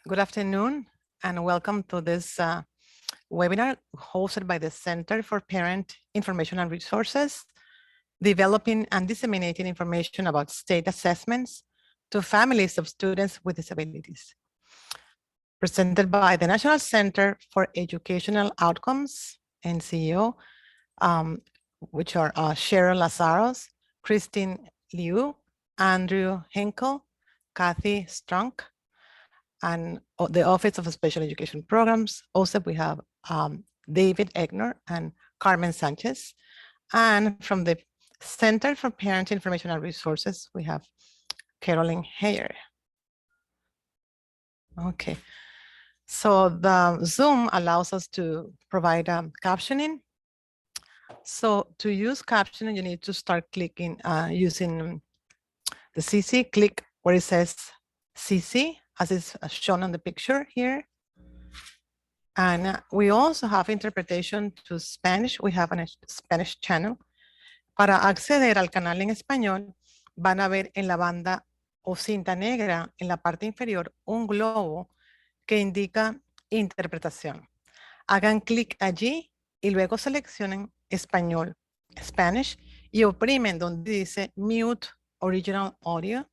Good afternoon and welcome to this webinar hosted by the Center for Parent Information and Resources, developing and disseminating information about state assessments to families of students with disabilities. Presented by the National Center for Educational Outcomes, NCEO, which are Cheryl Lazaros, Christine Liu, Andrew Hinkle, Kathy Strunk, and the Office of Special Education Programs. OSEP, we have David Egner and Carmen Sanchez. And from the Center for Parent Information and Resources, we have Carolyn Heyer. Okay, so the Zoom allows us to provide captioning. So to use captioning, you need to start clicking using the CC, click where it says CC, as is shown on the picture here. And we also have interpretation to Spanish. We have a Spanish channel. Para acceder al canal en español, van a ver en la banda o cinta negra en la parte inferior un globo que indica interpretación. Hagan clic allí y luego seleccionen español, Spanish, y oprimen donde dice Mute Original Audio.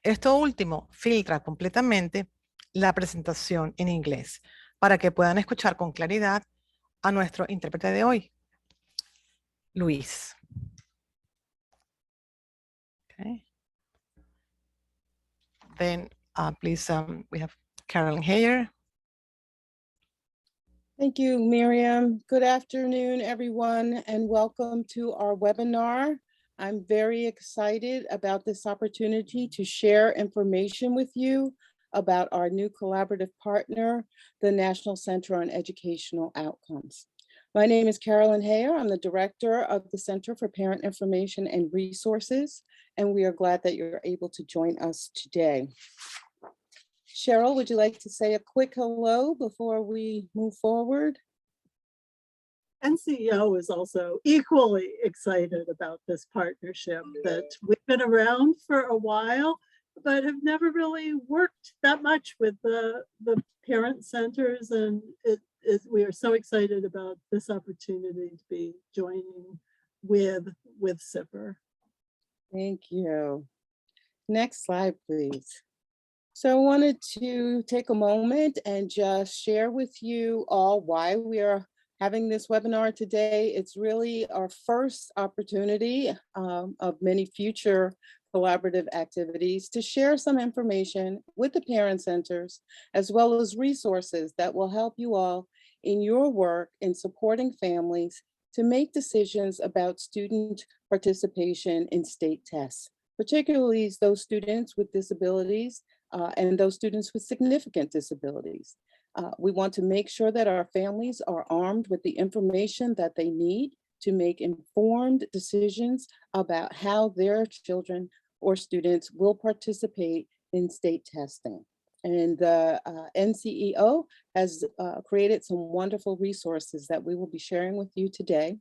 Esto último filtra completamente la presentación en inglés para que puedan escuchar con claridad a nuestro intérprete de hoy, Luis. Okay. Then please, we have Carolyn Heyer. Thank you, Miriam. Good afternoon, everyone, and welcome to our webinar. I'm very excited about this opportunity to share information with you about our new collaborative partner, the National Center on Educational Outcomes. My name is Carolyn Heyer. I'm the director of the Center for Parent Information and Resources, and we are glad that you're able to join us today. Cheryl, would you like to say a quick hello before we move forward? NCEO is also equally excited about this partnership, that we've been around for a while, but have never really worked that much with the parent centers, and we are so excited about this opportunity to be joining with CPIR. Thank you. Next slide, please. So I wanted to take a moment and just share with you all why we are having this webinar today. It's really our first opportunity of many future collaborative activities to share some information with the parent centers, as well as resources that will help you all in your work in supporting families to make decisions about student participation in state tests, particularly those students with disabilities and those students with significant disabilities. We want to make sure that our families are armed with the information that they need to make informed decisions about how their children or students will participate in state testing. And the NCEO has created some wonderful resources that we will be sharing with you today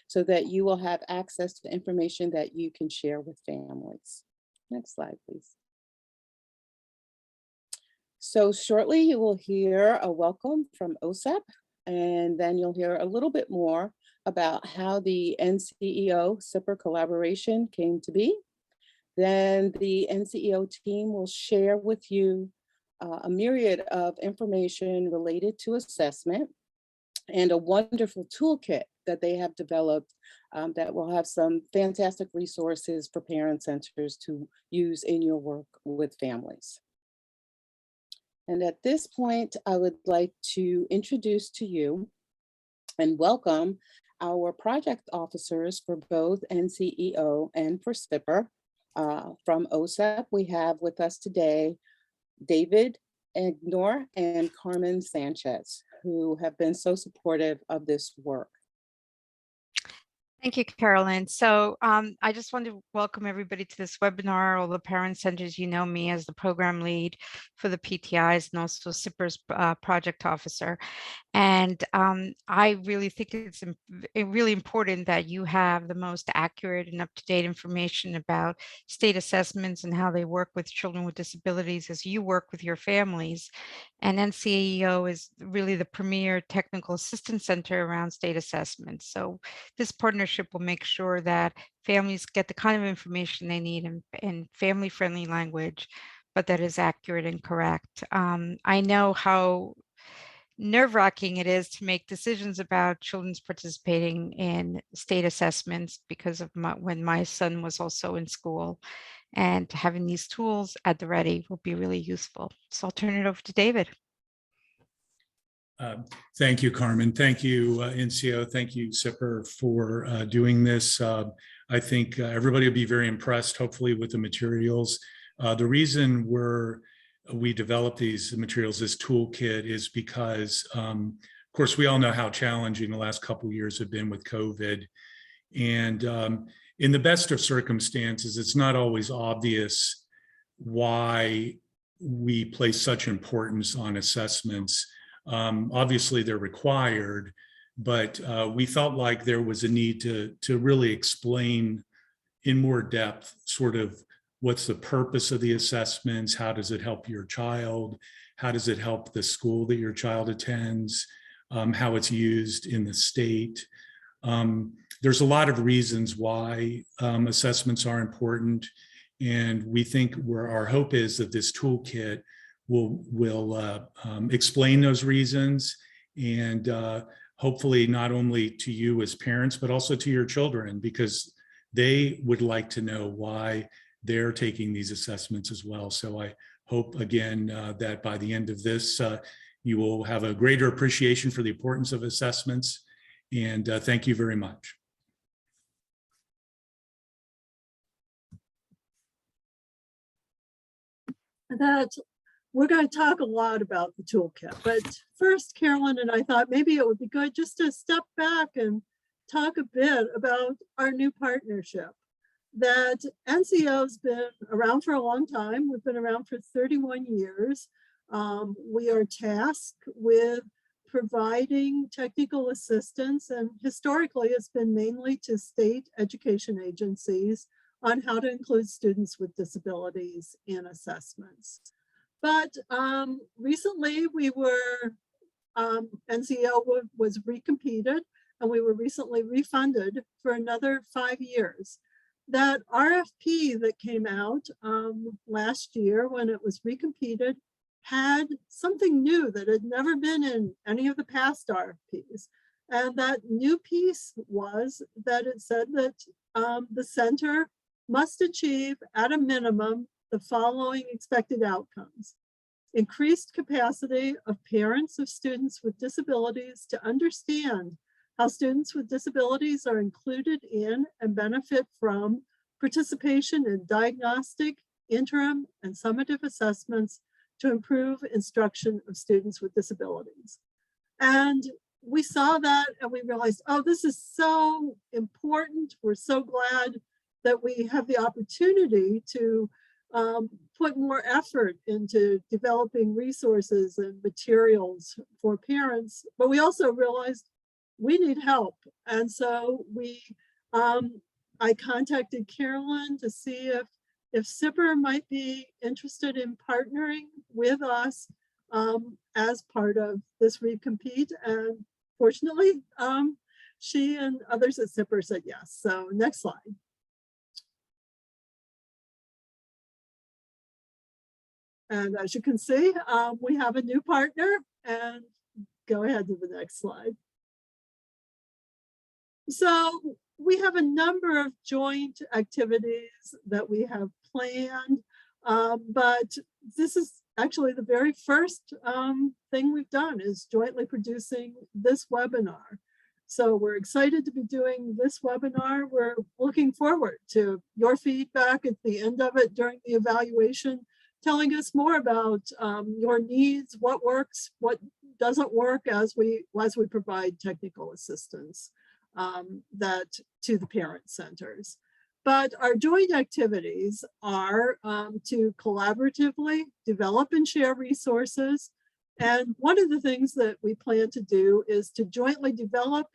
so that you will have access to information that you can share with families. Next slide, please. So shortly you will hear a welcome from OSEP, and then you'll hear a little bit more about how the NCEO CPIR collaboration came to be. Then the NCEO team will share with you a myriad of information related to assessment and a wonderful toolkit that they have developed that will have some fantastic resources for parent centers to use in your work with families. And at this point, I would like to introduce to you and welcome our project officers for both NCEO and for CPIR. From OSEP, we have with us today David Egner and Carmen Sanchez, who have been so supportive of this work. Thank you, Carolyn. So I just want to welcome everybody to this webinar. All the parent centers, you know me as the program lead for the PTIs and also CPIR's project officer. And I really think it's really important that you have the most accurate and up-to-date information about state assessments and how they work with children with disabilities as you work with your families. And NCEO is really the premier technical assistance center around state assessments. So this partnership will make sure that families get the kind of information they need in family-friendly language, but that is accurate and correct. I know how nerve-wracking it is to make decisions about children's participating in state assessments because of when my son was also in school, and having these tools at the ready will be really useful. So I'll turn it over to David. Thank you, Carmen. Thank you, NCO. Thank you, CPIR, for doing this. I think everybody will be very impressed, hopefully, with the materials. The reason we develop these materials, this toolkit, is because, of course, we all know how challenging the last couple of years have been with COVID. And in the best of circumstances, it's not always obvious why we place such importance on assessments. Obviously, they're required, but we felt like there was a need to really explain in more depth sort of what's the purpose of the assessments, how does it help your child, how does it help the school that your child attends, how it's used in the state. There's a lot of reasons why assessments are important, and we think our hope is that this toolkit will explain those reasons, and hopefully not only to you as parents, but also to your children, because they would like to know why they're taking these assessments as well. So I hope, again, that by the end of this, you will have a greater appreciation for the importance of assessments. And thank you very much. We're going to talk a lot about the toolkit, but first, Carolyn and I thought maybe it would be good just to step back and talk a bit about our new partnership. That NCEO's been around for a long time. We've been around for 31 years. We are tasked with providing technical assistance, and historically it's been mainly to state education agencies on how to include students with disabilities in assessments. But recently NCEO was recompeted, and we were recently refunded for another 5 years. That RFP that came out last year when it was recompeted had something new that had never been in any of the past RFPs. And that new piece was that it said that the center must achieve at a minimum the following expected outcomes: increased capacity of parents of students with disabilities to understand how students with disabilities are included in and benefit from participation in diagnostic, interim, and summative assessments to improve instruction of students with disabilities. And we saw that and we realized, oh, this is so important. We're so glad that we have the opportunity to put more effort into developing resources and materials for parents, but we also realized we need help. And so I contacted Carolyn to see if CPIR might be interested in partnering with us as part of this recompete. And fortunately, she and others at CPIR said yes. So next slide. And as you can see, we have a new partner, and go ahead to the next slide. So we have a number of joint activities that we have planned, but this is actually the very first thing we've done is jointly producing this webinar. So we're excited to be doing this webinar. We're looking forward to your feedback at the end of it during the evaluation, telling us more about your needs, what works, what doesn't work as we provide technical assistance. to the parent centers. But our joint activities are to collaboratively develop and share resources. And one of the things that we plan to do is to jointly develop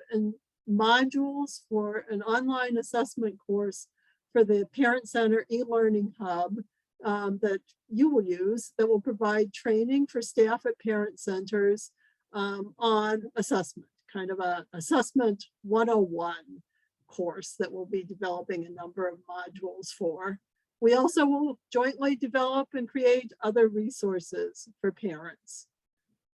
modules for an online assessment course for the Parent Center e-learning hub that you will use, that will provide training for staff at parent centers on assessment, kind of a assessment 101 course that we'll be developing a number of modules for. We also will jointly develop and create other resources for parents.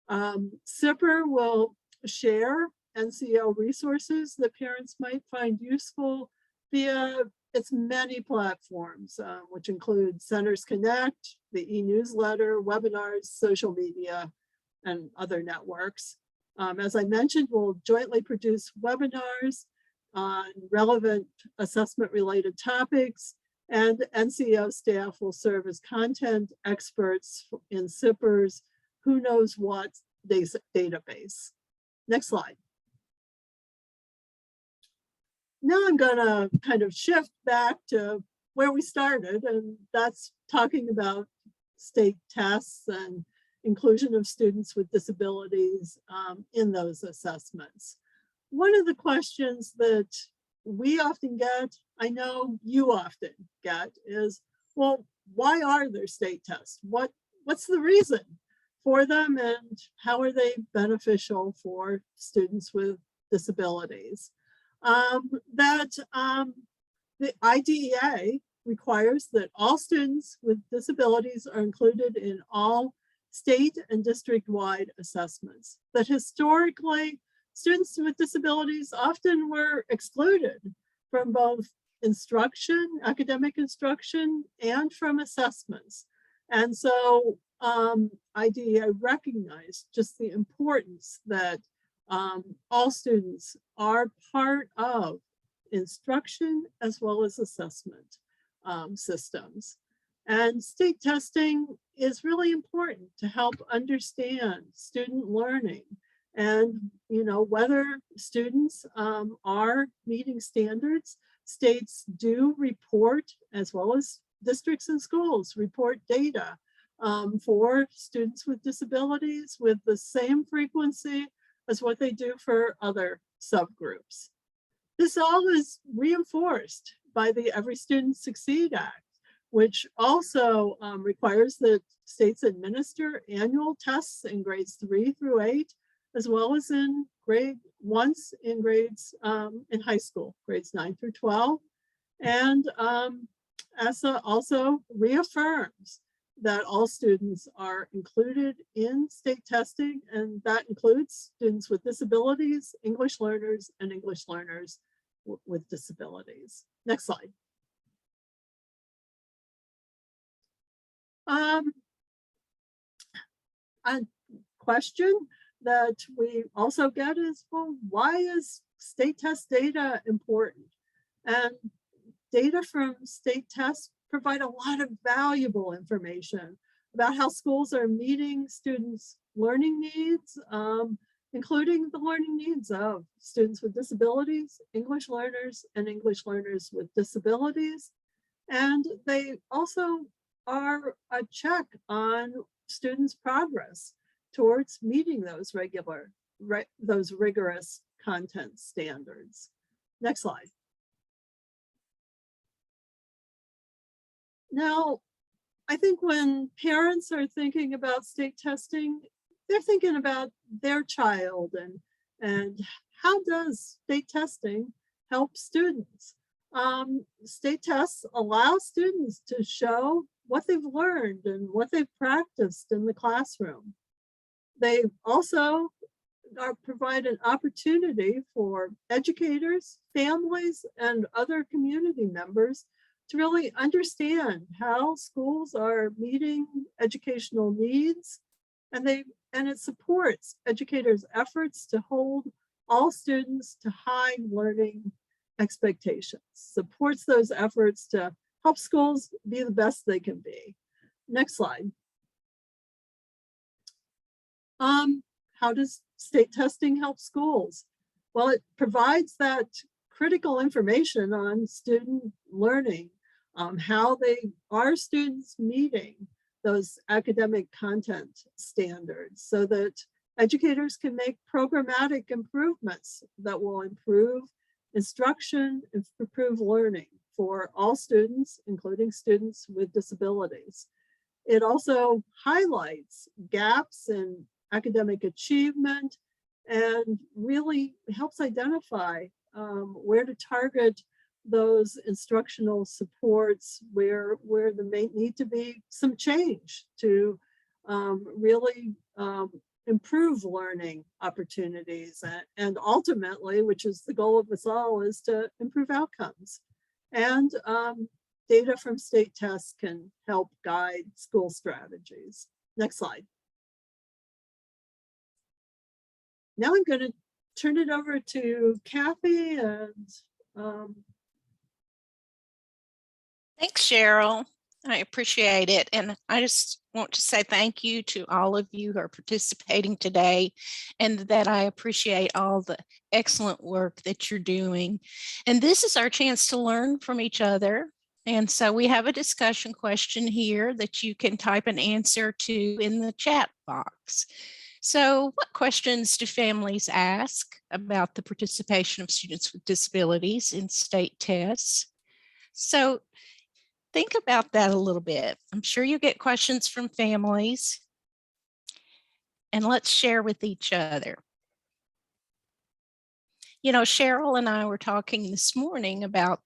CPIR will share NCEO resources that parents might find useful via its many platforms, which include Centers Connect, the e-newsletter, webinars, social media, and other networks. As I mentioned, we'll jointly produce webinars on relevant assessment-related topics, and NCEO staff will serve as content experts in CPIR's Who Knows What database. Next slide. Now I'm gonna kind of shift back to where we started, and that's talking about state tests and inclusion of students with disabilities in those assessments. One of the questions that we often get, I know you often get, is, well, why are there state tests? What's the reason for them, and how are they beneficial for students with disabilities? The IDEA requires that all students with disabilities are included in all state and district-wide assessments. That historically, students with disabilities often were excluded from both instruction, academic instruction, and from assessments. And so IDEA recognized just the importance that all students are part of instruction as well as assessment systems. And state testing is really important to help understand student learning and, you know, whether students are meeting standards. States do report, as well as districts and schools report data for students with disabilities with the same frequency as what they do for other subgroups. This all is reinforced by the Every Student Succeed Act, which also requires that states administer annual tests in grades 3 through 8, as well as in once in grades in high school, grades 9 through 12. And ESSA also reaffirms that all students are included in state testing, and that includes students with disabilities, English learners, and English learners with disabilities. Next slide. A question that we also get is, well, why is state test data important? And data from state tests provide a lot of valuable information about how schools are meeting students' learning needs, including the learning needs of students with disabilities, English learners, and English learners with disabilities. And they also are a check on students' progress towards meeting those rigorous content standards. Next slide. Now, I think when parents are thinking about state testing, they're thinking about their child and how does state testing help students? State tests allow students to show what they've learned and what they've practiced in the classroom. They also provide an opportunity for educators, families, and other community members to really understand how schools are meeting educational needs, and it supports educators' efforts to hold all students to high learning expectations, supports those efforts to help schools be the best they can be. Next slide. How does state testing help schools? Well, it provides that critical information on student learning, how are students meeting those academic content standards, so that educators can make programmatic improvements that will improve instruction and improve learning for all students, including students with disabilities. It also highlights gaps in academic achievement and really helps identify where to target those instructional supports, where there may need to be some change to really improve learning opportunities, and ultimately, which is the goal of us all, is to improve outcomes. And data from state tests can help guide school strategies. Next slide. Now I'm going to turn it over to Kathy and Thanks, Cheryl. I appreciate it. And I just want to say thank you to all of you who are participating today, and that I appreciate all the excellent work that you're doing. And this is our chance to learn from each other. And so we have a discussion question here that you can type an answer to in the chat box. So what questions do families ask about the participation of students with disabilities in state tests? So think about that a little bit. I'm sure you get questions from families, and let's share with each other. You know, Cheryl and I were talking this morning about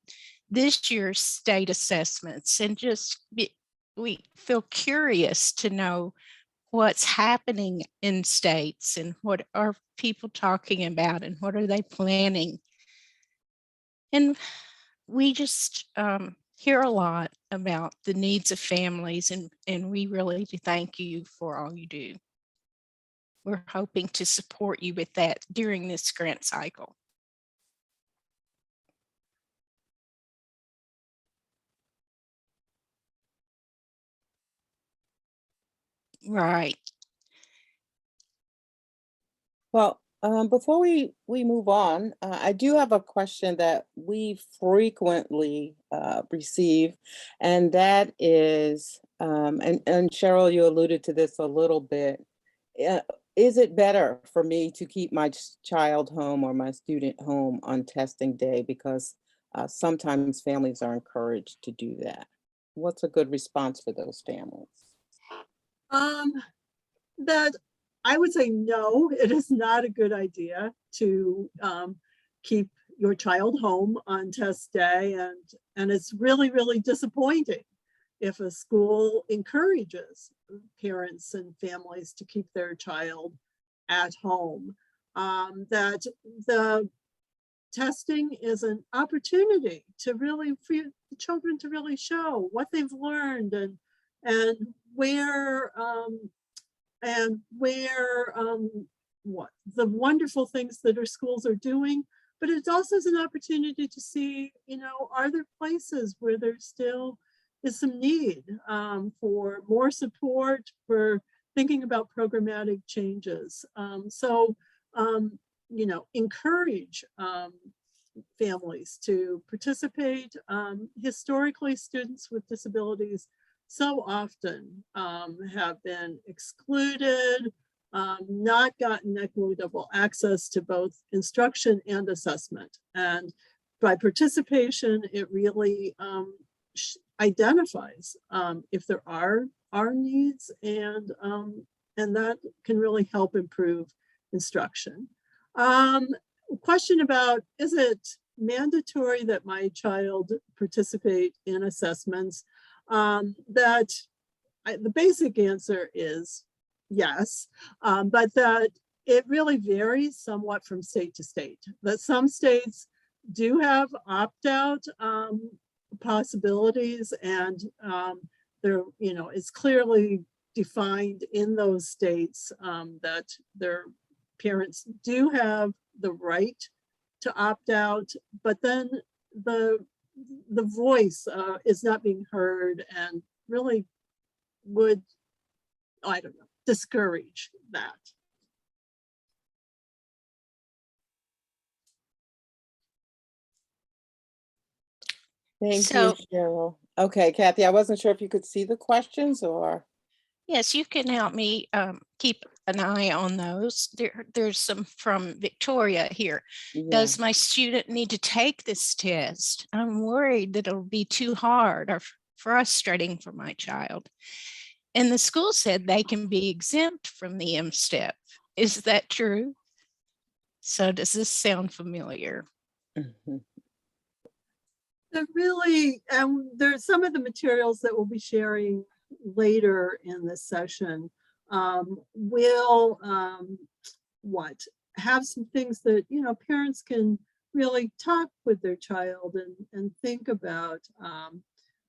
this year's state assessments, and we feel curious to know what's happening in states and what are people talking about and what are they planning. And we just hear a lot about the needs of families, and we really do thank you for all you do. We're hoping to support you with that during this grant cycle. Right. Well, before we move on, I do have a question that we frequently receive, and that is, and Cheryl, you alluded to this a little bit. Is it better for me to keep my child home or my student home on testing day? Because sometimes families are encouraged to do that. What's a good response for those families? that I would say no, it is not a good idea to keep your child home on test day, and it's really, really disappointing if a school encourages parents and families to keep their child at home. That the testing is an opportunity to really, for the children to really show what they've learned and where what the wonderful things that our schools are doing. But it also is an opportunity to see, you know, are there places where there still is some need for more support, for thinking about programmatic changes. You know, encourage families to participate. Historically, students with disabilities so often have been excluded, not gotten equitable access to both instruction and assessment. And by participation, it really identifies if there are needs, and that can really help improve instruction. Question about, is it mandatory that my child participate in assessments? The basic answer is yes, but that it really varies somewhat from state to state. That some states do have opt-out possibilities, and there, you know, it's clearly defined in those states that their parents do have the right to opt out, but then the voice is not being heard, and really would, I don't know, discourage that. Thank So- you, Cheryl. Okay, Kathy, I wasn't sure if you could see the questions or. Yes, you can help me keep an eye on those. There's some from Victoria here. Yeah. Does my student need to take this test? I'm worried that it'll be too hard or frustrating for my child. And the school said they can be exempt from the M-STEP. Is that true? So does this sound familiar? Mhm. Really, there's some of the materials that we'll be sharing later in this session. We'll have some things that, you know, parents can really talk with their child and think about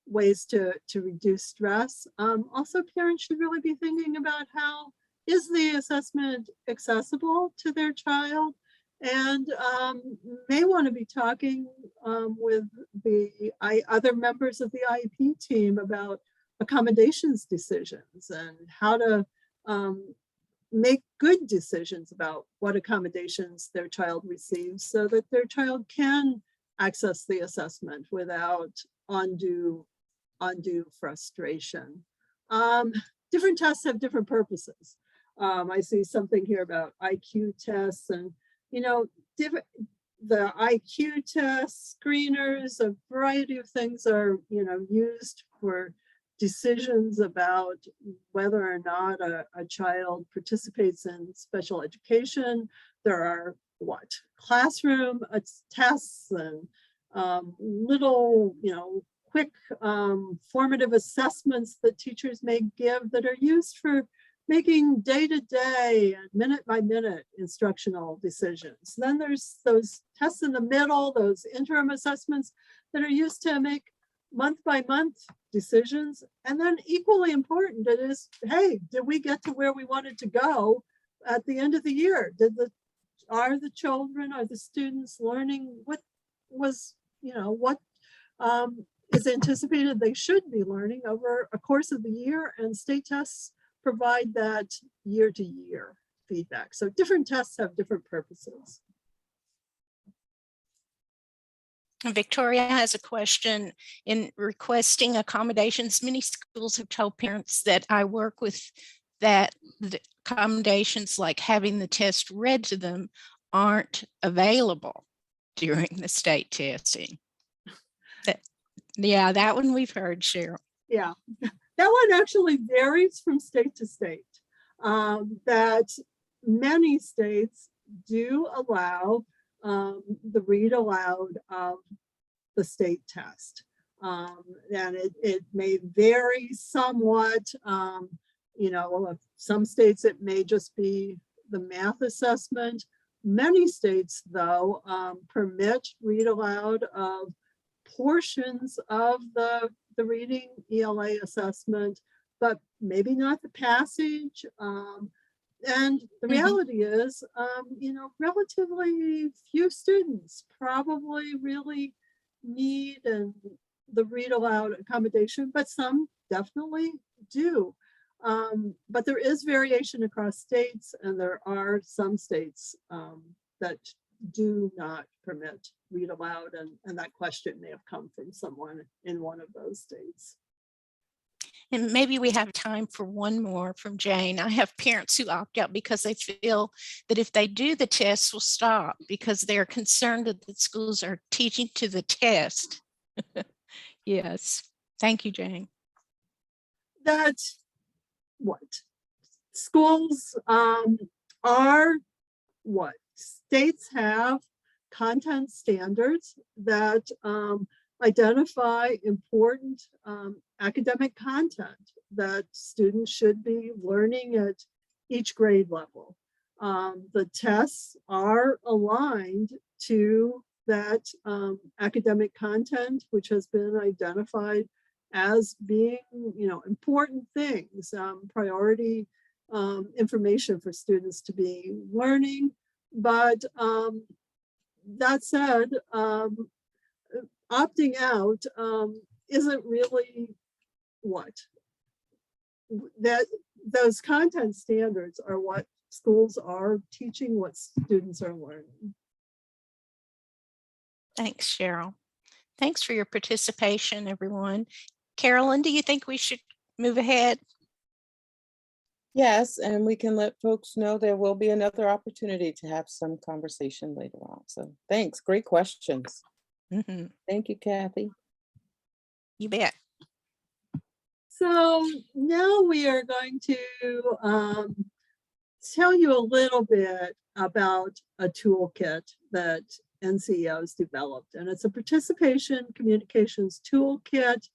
ways to reduce stress. Also, parents should really be thinking about how is the assessment accessible to their child, and may want to be talking with the other members of the IEP team about accommodations decisions and how to make good decisions about what accommodations their child receives so that their child can access the assessment without undue frustration. Different tests have different purposes. I see something here about IQ tests, and you know, the IQ tests, screeners, a variety of things are, you know, used for decisions about whether or not a child participates in special education. There are classroom tests and little, you know, quick formative assessments that teachers may give that are used for making day-to-day and minute-by-minute instructional decisions. Then there's those tests in the middle, those interim assessments that are used to make month-by-month decisions. And then equally important, it is, hey, did we get to where we wanted to go at the end of the year? Are the children, are the students learning what was, you know, what is anticipated they should be learning over a course of the year? And state tests provide that year-to-year feedback. So different tests have different purposes. Victoria has a question. In requesting accommodations, many schools have told parents that I work with that the accommodations like having the test read to them aren't available during the state testing. Yeah, that one we've heard, Cheryl. Yeah, that one actually varies from state to state. That many states do allow the read aloud of the state test. And it may vary somewhat. You know, some states it may just be the math assessment. Many states, though, permit read aloud of portions of the reading ELA assessment, but maybe not the passage. And the reality is, you know, relatively few students probably really need the read aloud accommodation, but some definitely do. But there is variation across states, and there are some states that do not permit read aloud, and that question may have come from someone in one of those states. And maybe we have time for one more from Jane. I have parents who opt out because they feel that if they do, the tests will stop because they're concerned that the schools are teaching to the test. Yes. Thank you, Jane. That's what schools are what states have content standards that identify important academic content that students should be learning at each grade level. The tests are aligned to that academic content, which has been identified as being, you know, important things, priority information for students to be learning. But that said, opting out isn't really that those content standards are what schools are teaching, what students are learning. Thanks, Cheryl. Thanks for your participation, everyone. Carolyn, do you think we should move ahead? Yes, and we can let folks know there will be another opportunity to have some conversation later on. So thanks, great questions. Mhm. Thank you, Kathy. You bet. So now we are going to tell you a little bit about a toolkit that NCEO has developed. And it's a participation communications toolkit,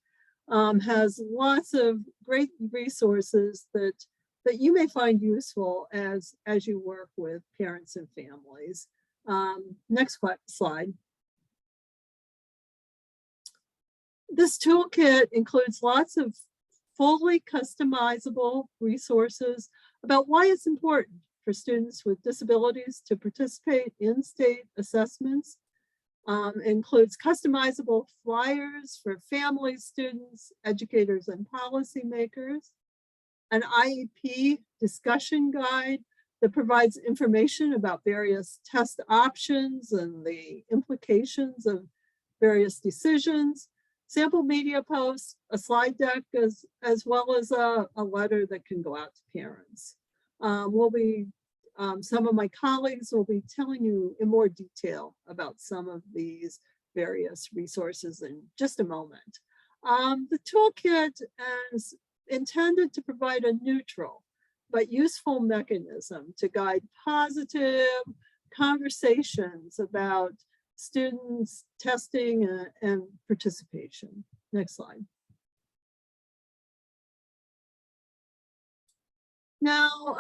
has lots of great resources that you may find useful as you work with parents and families. Next slide. This toolkit includes lots of fully customizable resources about why it's important for students with disabilities to participate in state assessments. Includes customizable flyers for families, students, educators, and policymakers. An IEP discussion guide that provides information about various test options and the implications of various decisions. Sample media posts, a slide deck, as well as a letter that can go out to parents. Some of my colleagues will be telling you in more detail about some of these various resources in just a moment. The toolkit is intended to provide a neutral but useful mechanism to guide positive conversations about students, testing, and participation. Next slide. Now,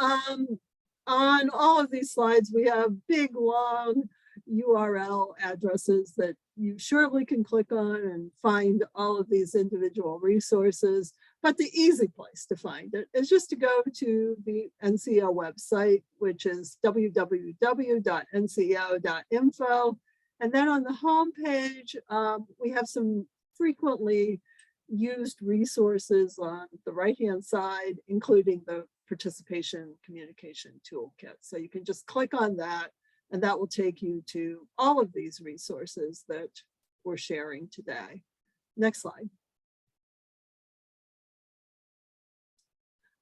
on all of these slides, we have big, long URL addresses that you surely can click on and find all of these individual resources. But the easy place to find it is just to go to the NCEO website, which is www.nceo.info. And then on the home page, we have some frequently used resources on the right-hand side, including the participation communication toolkit. So you can just click on that, and that will take you to all of these resources that we're sharing today. Next slide.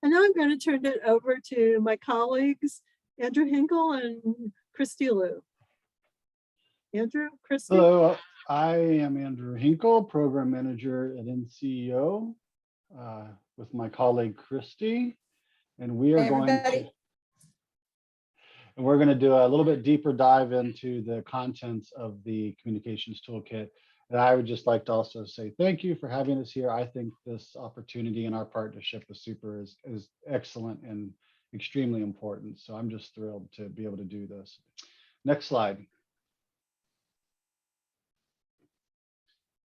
And now I'm going to turn it over to my colleagues, Andrew Hinkle and Christy Liu. Andrew, Christy? Hello, I am Andrew Hinkle, Program Manager at NCEO with my colleague Christy. And we are going to do a little bit deeper dive into the contents of the communications toolkit. And I would just like to also say thank you for having us here. I think this opportunity and our partnership with Super is excellent and extremely important. So I'm just thrilled to be able to do this. Next slide.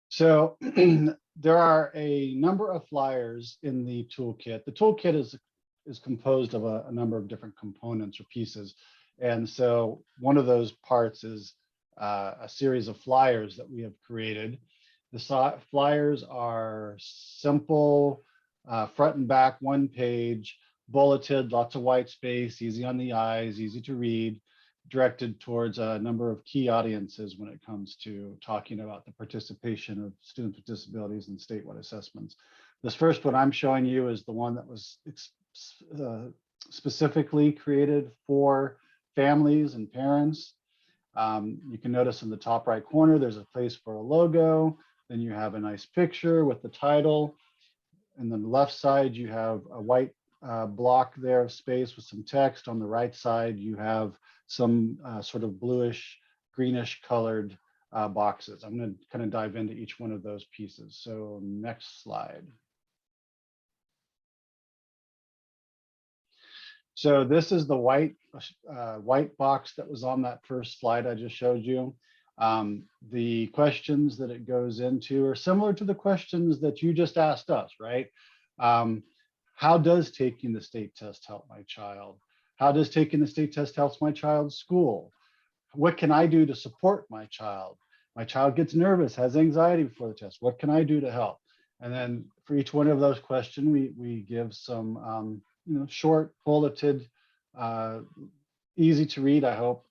So there are a number of flyers in the toolkit. The toolkit is composed of a number of different components or pieces. And so one of those parts is a series of flyers that we have created. The flyers are simple, front and back, one page, bulleted, lots of white space, easy on the eyes, easy to read, directed towards a number of key audiences when it comes to talking about the participation of students with disabilities in statewide assessments. This first one I'm showing you is the one that was specifically created for families and parents. You can notice in the top right corner, there's a place for a logo. Then you have a nice picture with the title. And then the left side, you have a white block there of space with some text. On the right side, you have some sort of bluish, greenish colored boxes. I'm going to kind of dive into each one of those pieces. So next slide. So this is the white box that was on that first slide I just showed you. The questions that it goes into are similar to the questions that you just asked us, right? How does taking the state test help my child? How does taking the state test help my child's school? What can I do to support my child? My child gets nervous, has anxiety before the test. What can I do to help? And then for each one of those questions, we give some short, bulleted, easy to read, I hope,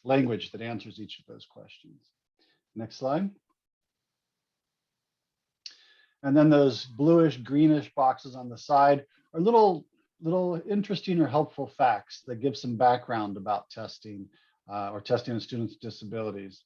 language that answers each of those questions. Next slide. And then those bluish, greenish boxes on the side are little interesting or helpful facts that give some background about testing or testing of students with disabilities.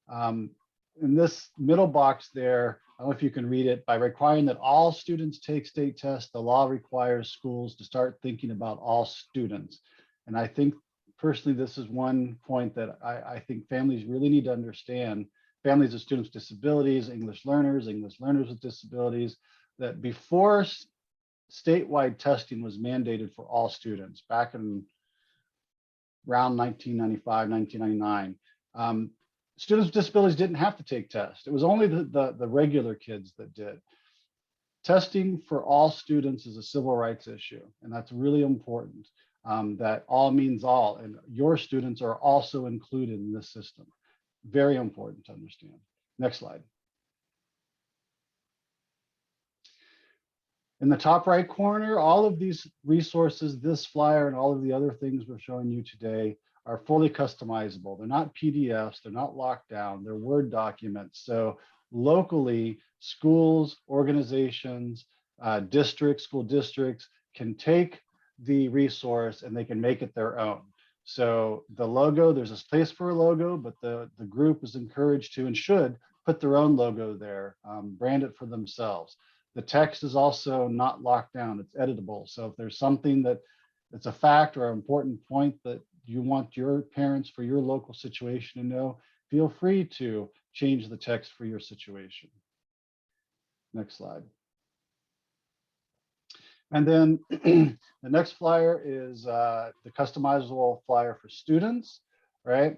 In this middle box there, I don't know if you can read it, by requiring that all students take state tests, the law requires schools to start thinking about all students. And I think personally, this is one point that I think families really need to understand. Families of students with disabilities, English learners with disabilities, that before statewide testing was mandated for all students back in around 1995, 1999, students with disabilities didn't have to take tests. It was only the regular kids that did. Testing for all students is a civil rights issue, and that's really important. That all means all, and your students are also included in this system. Very important to understand. Next slide. In the top right corner, all of these resources, this flyer and all of the other things we're showing you today are fully customizable. They're not PDFs, they're not locked down, they're Word documents. So locally, schools, organizations, school districts can take the resource and they can make it their own. So the logo, there's a place for a logo, but the group is encouraged to and should put their own logo there, brand it for themselves. The text is also not locked down, it's editable. So if there's something that it's a fact or an important point that you want your parents for your local situation to know, feel free to change the text for your situation. Next slide. And then the next flyer is the customizable flyer for students, right?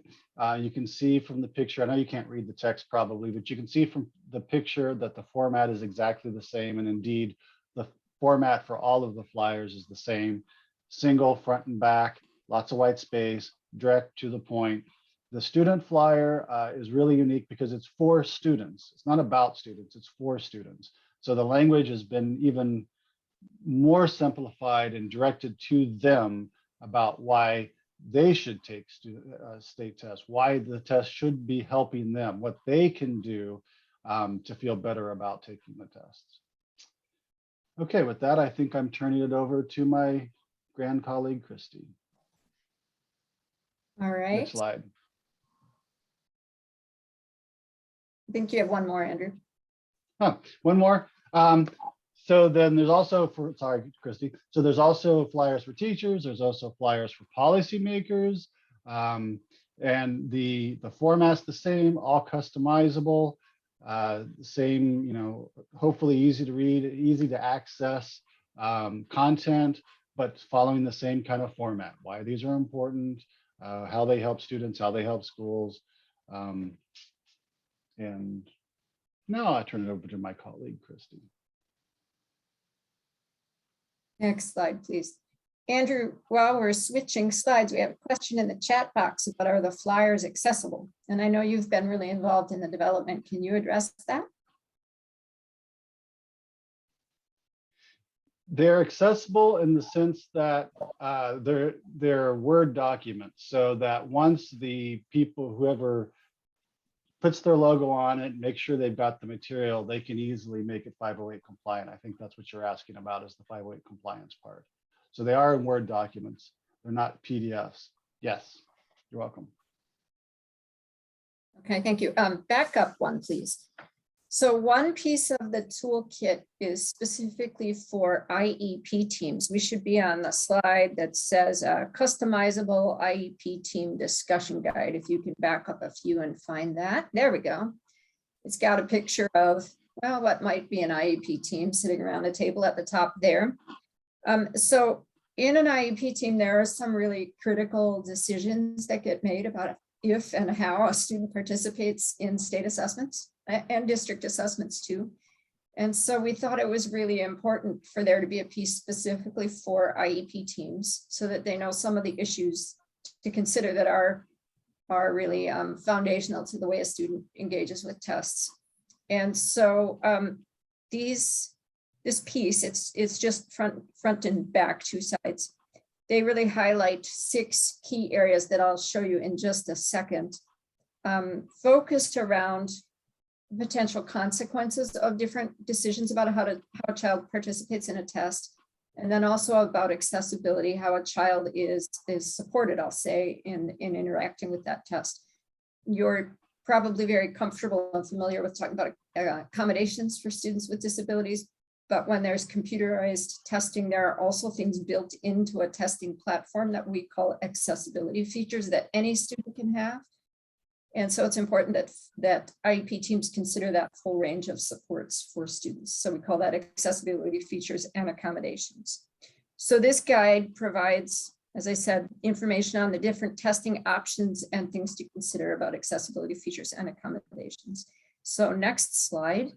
You can see from the picture, I know you can't read the text probably, but you can see from the picture that the format is exactly the same. And indeed, the format for all of the flyers is the same. Single front and back, lots of white space, direct to the point. The student flyer is really unique because it's for students. It's not about students, it's for students. So the language has been even more simplified and directed to them about why they should take state tests, why the test should be helping them, what they can do to feel better about taking the tests. Okay, with that, I think I'm turning it over to my grand colleague, Christy. All right. Next slide. I think you have one more, Andrew. Oh, one more. So then there's also sorry, Christy. So there's also flyers for teachers. There's also flyers for policymakers. And the format's the same, all customizable, same, you know, hopefully easy to read, easy to access content, but following the same kind of format. Why these are important, how they help students, how they help schools. And now I turn it over to my colleague, Christy. Next slide, please. Andrew, while we're switching slides, we have a question in the chat box about are the flyers accessible? And I know you've been really involved in the development. Can you address that? They're accessible in the sense that they're Word documents, so that once the people, whoever puts their logo on it, make sure they've got the material, they can easily make it 508 compliant. I think that's what you're asking about, is the 508 compliance part. So they are in Word documents. They're not PDFs. Yes, you're welcome. Okay, thank you. Back up one, please. So one piece of the toolkit is specifically for IEP teams. We should be on the slide that says customizable IEP team discussion guide. If you can back up a few and find that. There we go. It's got a picture of, well, what might be an IEP team sitting around a table at the top there. So in an IEP team, there are some really critical decisions that get made about if and how a student participates in state assessments and district assessments too. And so we thought it was really important for there to be a piece specifically for IEP teams so that they know some of the issues to consider that are really foundational to the way a student engages with tests. And so this piece, it's just front and back, two sides. They really highlight 6 key areas that I'll show you in just a second, focused around potential consequences of different decisions about how a child participates in a test. And then also about accessibility, how a child is supported, I'll say, in interacting with that test. You're probably very comfortable and familiar with talking about accommodations for students with disabilities, but when there's computerized testing, there are also things built into a testing platform that we call accessibility features that any student can have. And so it's important that IEP teams consider that full range of supports for students. So we call that accessibility features and accommodations. So this guide provides, as I said, information on the different testing options and things to consider about accessibility features and accommodations. So next slide,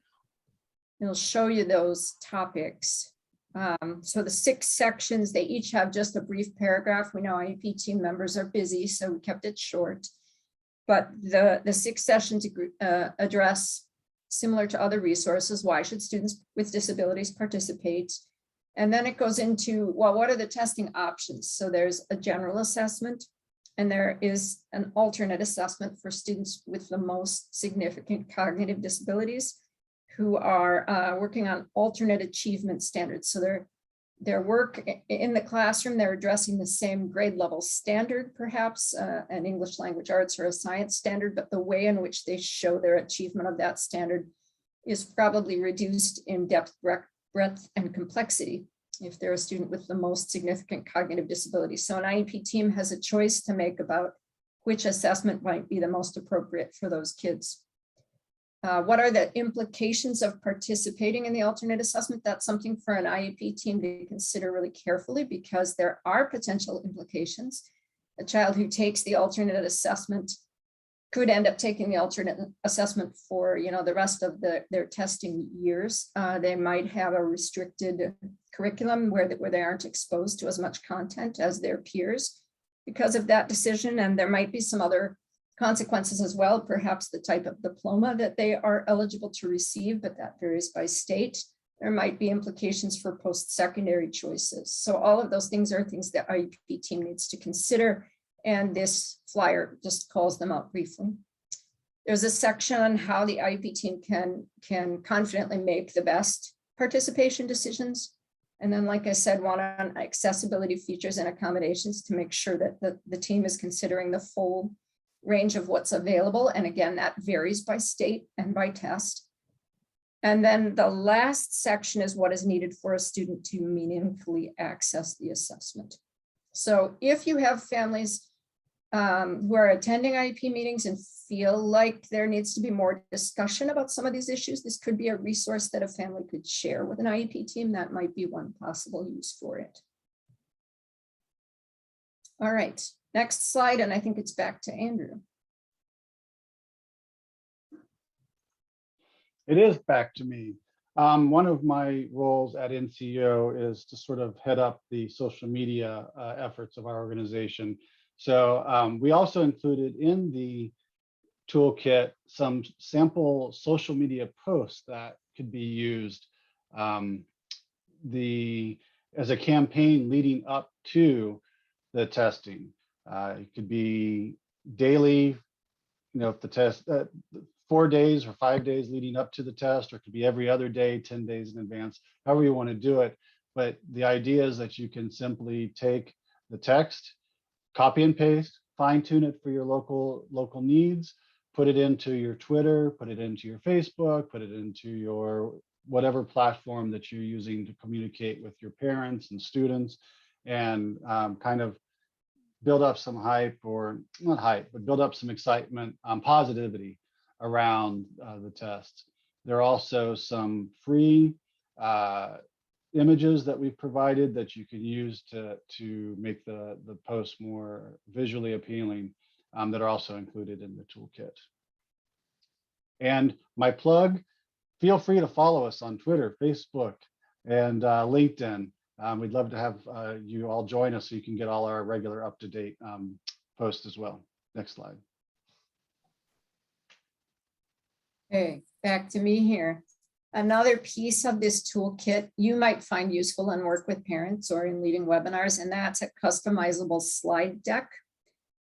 it'll show you those topics. So the 6 sections, they each have just a brief paragraph. We know IEP team members are busy, so we kept it short. But the 6 sessions address, similar to other resources, why should students with disabilities participate? And then it goes into, well, what are the testing options? So there's a general assessment, and there is an alternate assessment for students with the most significant cognitive disabilities who are working on alternate achievement standards. So their work in the classroom, they're addressing the same grade level standard, perhaps an English language arts or a science standard, but the way in which they show their achievement of that standard is probably reduced in depth, breadth, and complexity if they're a student with the most significant cognitive disability. So an IEP team has a choice to make about which assessment might be the most appropriate for those kids. What are the implications of participating in the alternate assessment? That's something for an IEP team to consider really carefully, because there are potential implications. A child who takes the alternate assessment could end up taking the alternate assessment for, the rest of their testing years. They might have a restricted curriculum where they aren't exposed to as much content as their peers because of that decision. And there might be some other consequences as well, perhaps the type of diploma that they are eligible to receive, but that varies by state. There might be implications for post-secondary choices. So all of those things are things that IEP team needs to consider, and this flyer just calls them out briefly. There's a section on how the IEP team can confidently make the best participation decisions. And then, like I said, one on accessibility features and accommodations to make sure that the team is considering the full range of what's available. And again, that varies by state and by test. And then the last section is what is needed for a student to meaningfully access the assessment. So if you have families who are attending IEP meetings and feel like there needs to be more discussion about some of these issues, this could be a resource that a family could share with an IEP team. That might be one possible use for it. All right. Next slide, and I think it's back to Andrew. It is back to me. One of my roles at NCEO is to sort of head up the social media efforts of our organization. So we also included in the toolkit some sample social media posts that could be used as a campaign leading up to the testing. It could be daily, if the test, 4 days or 5 days leading up to the test, or it could be every other day, 10 days in advance, however you want to do it. But the idea is that you can simply take the text, copy and paste, fine tune it for your local needs, put it into your Twitter, put it into your Facebook, put it into your whatever platform that you're using to communicate with your parents and students, and kind of build up some hype, or not hype, but build up some excitement, positivity around the test. There are also some free images that we've provided that you can use to make the post more visually appealing, that are also included in the toolkit. And my plug, feel free to follow us on Twitter, Facebook, and LinkedIn. We'd love to have you all join us so you can get all our regular up-to-date posts as well. Next slide. Okay, back to me here. Another piece of this toolkit you might find useful and work with parents or in leading webinars, and that's a customizable slide deck.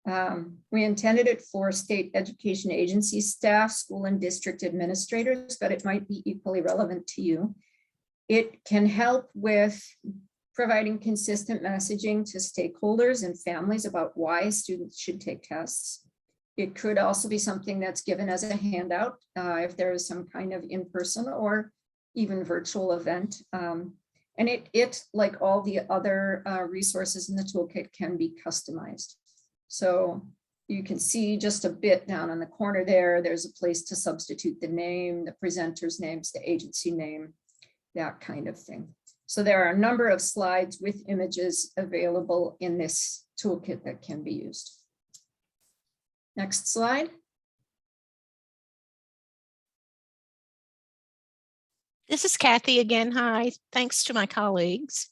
We intended it for state education agency staff, school and district administrators, but it might be equally relevant to you. It can help with providing consistent messaging to stakeholders and families about why students should take tests. It could also be something that's given as a handout if there is some kind of in-person or even virtual event. And it, like all the other resources in the toolkit, can be customized. So you can see just a bit down on the corner there, there's a place to substitute the name, the presenter's names, the agency name, that kind of thing. So there are a number of slides with images available in this toolkit that can be used. Next slide. This is Kathy again. Hi, thanks to my colleagues.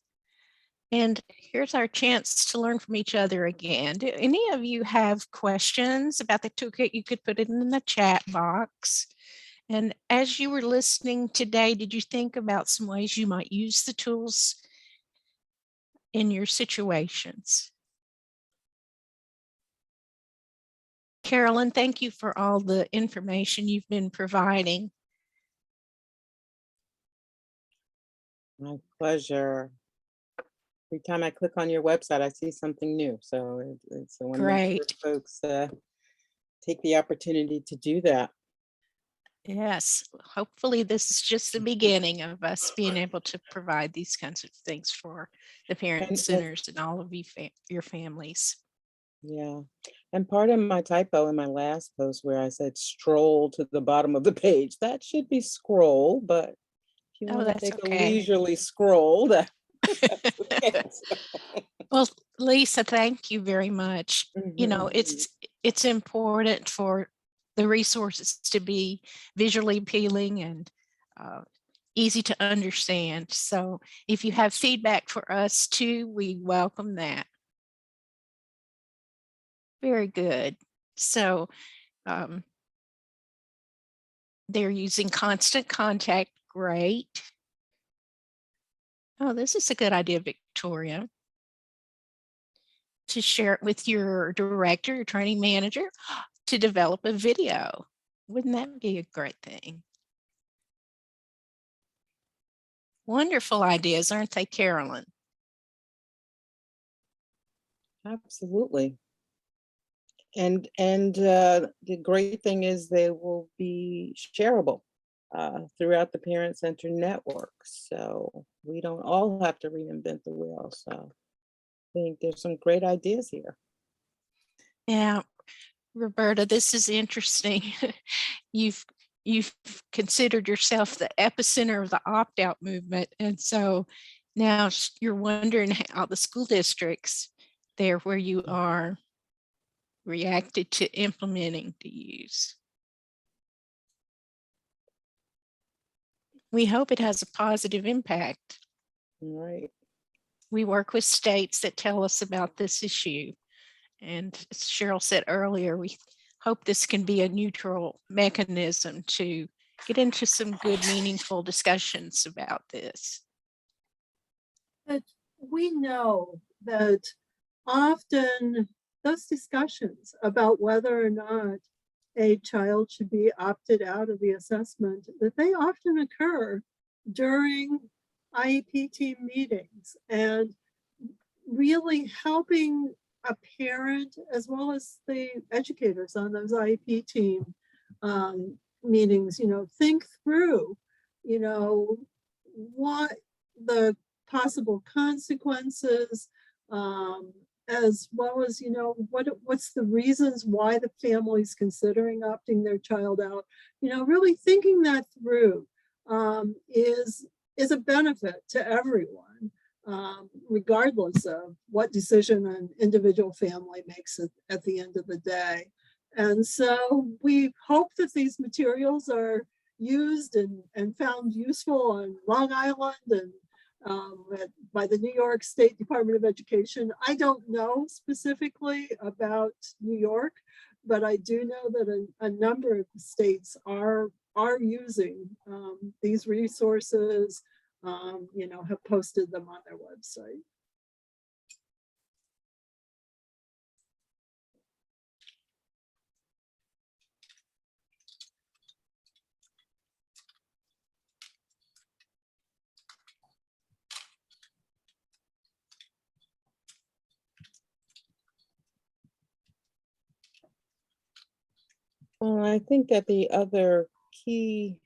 And here's our chance to learn from each other again. Do any of you have questions about the toolkit? You could put it in the chat box. And as you were listening today, did you think about some ways you might use the tools in your situations? Carolyn, thank you for all the information you've been providing. My pleasure. Every time I click on your website, I see something new. So it's I want to make sure folks take the opportunity to do that. Yes, hopefully this is just the beginning of us being able to provide these kinds of things for the parent centers and all of you your families. Yeah, and part of my typo in my last post where I said stroll to the bottom of the page, that should be scroll, but if you want to take a leisurely scroll, that's okay. Well, Lisa, thank you very much. You know, it's important for the resources to be visually appealing and easy to understand. So if you have feedback for us too, we welcome that. Very good. So they're using constant contact. Great. Oh, this is a good idea, Victoria. To share it with your director, your training manager, to develop a video. Wouldn't that be a great thing? Wonderful ideas, aren't they, Carolyn? Absolutely. And the great thing is they will be shareable throughout the Parent Center network. So we don't all have to reinvent the wheel. So I think there's some great ideas here. Yeah, Roberta, this is interesting. You've considered yourself the epicenter of the opt-out movement. And so now you're wondering how the school districts there where you are reacted to implementing the use. We hope it has a positive impact. Right. We work with states that tell us about this issue. And as Cheryl said earlier, we hope this can be a neutral mechanism to get into some good, meaningful discussions about this. But we know that often those discussions about whether or not a child should be opted out of the assessment, that they often occur during IEP team meetings, and really helping a parent as well as the educators on those IEP team meetings, you know, think through, you know, what the possible consequences, as well as, you know, what's the reasons why the family's considering opting their child out. You know, really thinking that through is a benefit to everyone, regardless of what decision an individual family makes at the end of the day. And so we hope that these materials are used and found useful on Long Island and by the New York State Department of Education. I don't know specifically about New York, but I do know that a number of the states are using these resources, you know, have posted them on their website. Well, I think that the other key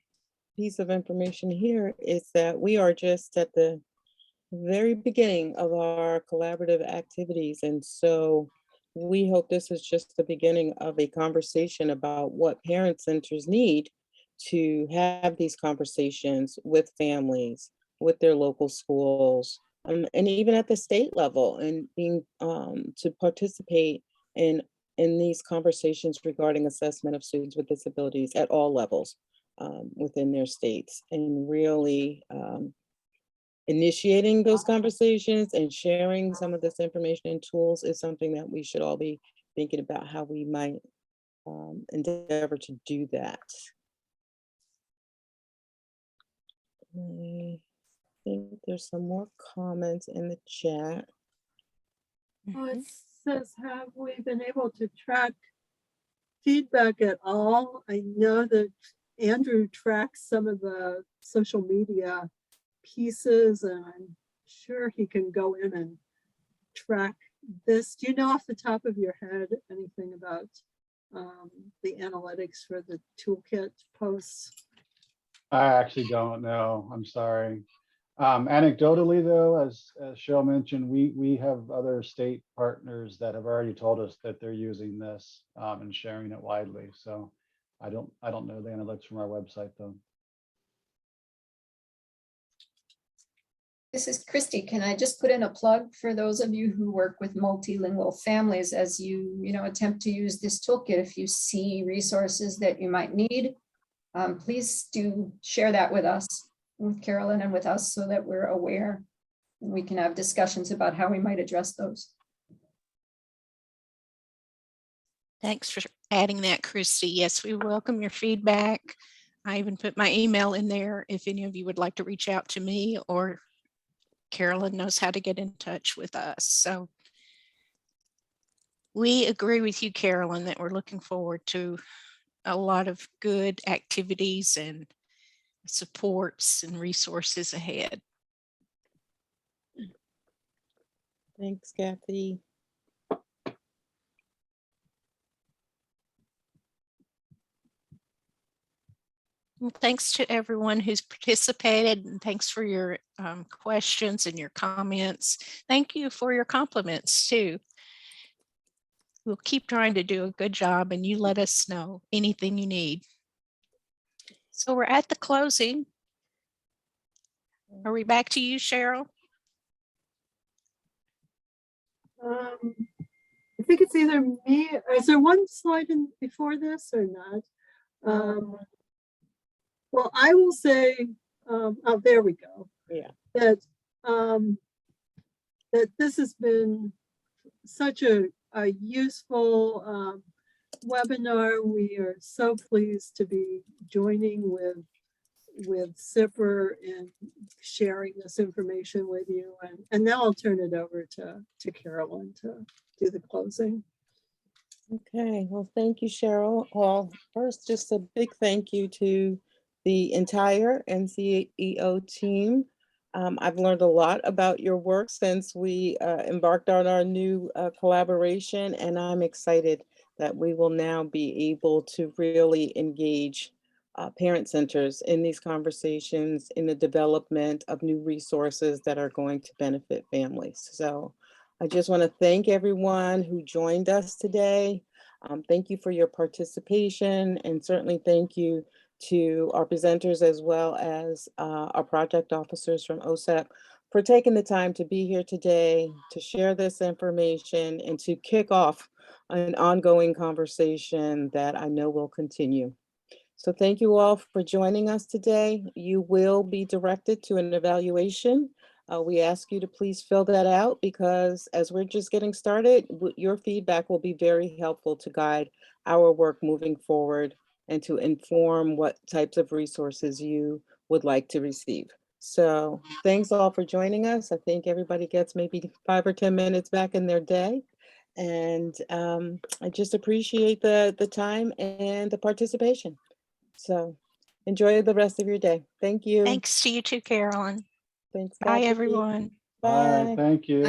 piece of information here is that we are just at the very beginning of our collaborative activities. And so we hope this is just the beginning of a conversation about what parent centers need to have these conversations with families, with their local schools, and even at the state level, and being to participate in these conversations regarding assessment of students with disabilities at all levels within their states, and really initiating those conversations and sharing some of this information and tools is something that we should all be thinking about how we might endeavor to do that. I think there's some more comments in the chat. Oh, it says, have we been able to track feedback at all? I know that Andrew tracks some of the social media pieces, and I'm sure he can go in and track this. Do you know off the top of your head anything about the analytics for the toolkit posts? I actually don't know. I'm sorry. Anecdotally, though, as Cheryl mentioned, we have other state partners that have already told us that they're using this and sharing it widely. So I don't know the analytics from our website, though. This is Christy. Can I just put in a plug for those of you who work with multilingual families as you attempt to use this toolkit? If you see resources that you might need, please do share that with us, with Carolyn and with us, so that we're aware and we can have discussions about how we might address those. Thanks for adding that, Christy. Yes, we welcome your feedback. I even put my email in there if any of you would like to reach out to me, or Carolyn knows how to get in touch with us. So we agree with you, Carolyn, that we're looking forward to a lot of good activities and supports and resources ahead. Thanks, Kathy. Well, thanks to everyone who's participated, and thanks for your questions and your comments. Thank you for your compliments too. We'll keep trying to do a good job, and you let us know anything you need. So we're at the closing. Are we back to you, Cheryl? I think it's either me. Is there one slide in before this or not? Well, I will say, oh, there we go. Yeah. That that this has been such a useful webinar. We are so pleased to be joining with CPIR and sharing this information with you. And now I'll turn it over to Carolyn to do the closing. Okay, well, thank you, Cheryl. Well, first, just a big thank you to the entire NCEO team. I've learned a lot about your work since we embarked on our new collaboration, and I'm excited that we will now be able to really engage parent centers in these conversations, in the development of new resources that are going to benefit families. So I just want to thank everyone who joined us today. Thank you for your participation, and certainly thank you to our presenters as well as our project officers from OSEP for taking the time to be here today, to share this information, and to kick off an ongoing conversation that I know will continue. So thank you all for joining us today. You will be directed to an evaluation. We ask you to please fill that out, because as we're just getting started, your feedback will be very helpful to guide our work moving forward and to inform what types of resources you would like to receive. So thanks all for joining us. I think everybody gets maybe 5 or 10 minutes back in their day. And I just appreciate the time and the participation. So enjoy the rest of your day. Thank you. Thanks to you too, Carolyn. Thanks. Bye, Kathy. everyone. All right, Bye. thank you.